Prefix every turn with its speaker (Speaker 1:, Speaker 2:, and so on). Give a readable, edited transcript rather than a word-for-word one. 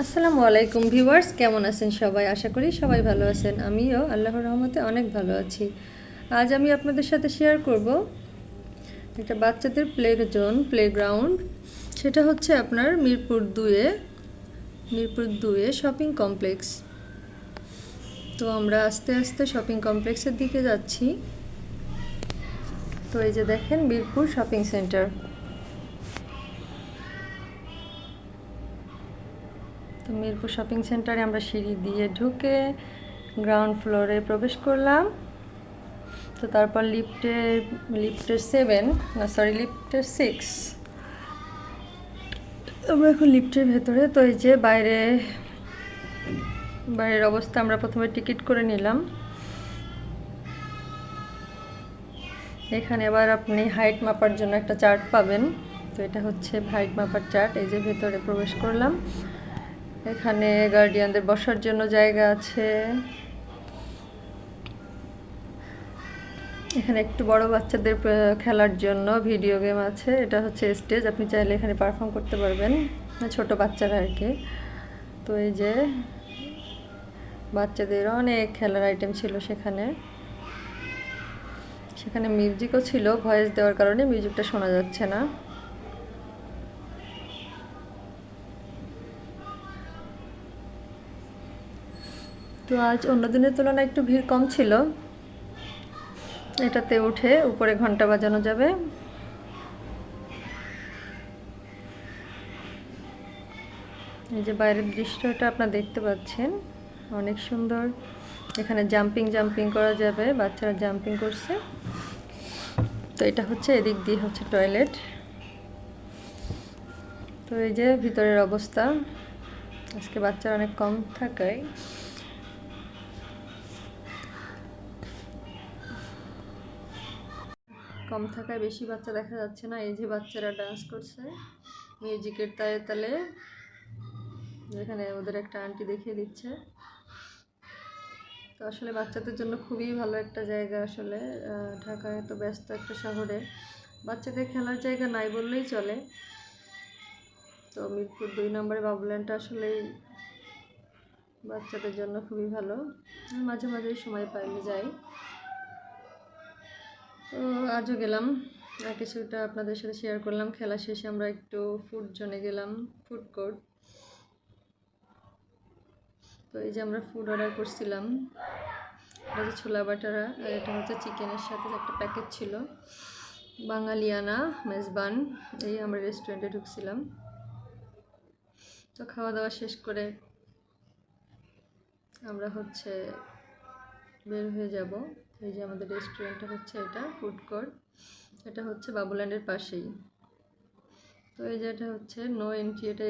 Speaker 1: আসসালামু আলাইকুম ভিউয়ার্স, কেমন আছেন সবাই? আশা করি সবাই ভালো আছেন। আমিও আল্লাহর রহমতে অনেক ভালো আছি। আজ আমি আপনাদের সাথে শেয়ার করব একটা বাচ্চাদের প্লেগ্রাউন্ড। সেটা হচ্ছে আপনার মিরপুর দুয়ে শপিং কমপ্লেক্স। তো আমরা আস্তে আস্তে শপিং কমপ্লেক্সের দিকে যাচ্ছি। তো এই যে দেখেন মিরপুর শপিং সেন্টার। তো মিরপুর শপিং সেন্টারে আমরা সিঁড়ি দিয়ে ঢুকে গ্রাউন্ড ফ্লোরে প্রবেশ করলাম। তো তারপর লিফটের 6 আমরা এখন লিফটের ভেতরে। তো এই যে বাইরের অবস্থা, আমরা প্রথমে টিকিট করে নিলাম। এখানে আবার আপনি হাইট মাপার জন্য একটা চার্ট পাবেন। তো এটা হচ্ছে হাইট মাপার চার্ট। এই যে ভেতরে প্রবেশ করলাম। এখানে গার্ডিয়ানদের বসার জন্য জায়গা আছে। এখানে একটু বড় বাচ্চাদের খেলার জন্য ভিডিও গেম আছে। এটা হচ্ছে স্টেজ, আপনি চাইলে এখানে পারফর্ম করতে পারবেন, ছোট বাচ্চারা আর কি। তো এই যে বাচ্চাদের অনেক খেলার আইটেম ছিল সেখানে মিউজিকও ছিল। ভয়েস দেওয়ার কারণে মিউজিকটা শোনা যাচ্ছে না। তো আজ অন্য দিনের তুলনায় একটু ভিড় কম ছিল। এটাতে উঠে উপরে ঘন্টা বাজানো যাবে। এই যে বাইরের দৃশ্যটা আপনারা দেখতে পাচ্ছেন, অনেক সুন্দর। এখানে জাম্পিং করা যাবে, বাচ্চারা জাম্পিং করছে। তো এটা হচ্ছে, এদিক দিয়ে হচ্ছে টয়লেট। তো এই যে ভিতরের অবস্থা, আজকে বাচ্চারা অনেক কম থাকায় বেশি বাচ্চা দেখা যাচ্ছে না। এই যে বাচ্চারা ডান্স করছে মিউজিকের তালে তালে। যেখানে ওদের একটা আন্টি দেখিয়ে দিচ্ছে। তো আসলে বাচ্চাদের জন্য খুবই ভালো একটা জায়গা। আসলে ঢাকায় তো ব্যস্ত একটা শহরে বাচ্চাদের খেলার জায়গা নাই বললেই চলে। তো মিরপুর 2 নম্বরে বাবুল্যান্ডটা আসলেই বাচ্চাদের জন্য খুবই ভালো। মাঝে মাঝে সময় পাইলে যাই। তো আজও গেলাম, কিছুটা আপনাদের সাথে শেয়ার করলাম। খেলা শেষে আমরা একটু ফুড জোনে গেলাম, ফুড কোর্ট। তো এই যে আমরা ফুড অর্ডার করছিলাম। এটা হচ্ছে ছোলা বাটারা, আর এটা হচ্ছে চিকেনের সাথে একটা প্যাকেজ ছিল বাঙালিয়ানা মেজবান। এই আমরা রেস্টুরেন্টে ঢুকছিলাম। তো খাওয়া দাওয়া শেষ করে আমরা হচ্ছে বের হয়ে যাব। এই যে আমাদের রেস্টুরেন্টটা হচ্ছে এটা ফুড কোর্ট। এটা হচ্ছে বাবুল্যান্ডের পাশেই। তো এই যে এটা হচ্ছে নো এন্ট্রি, এটা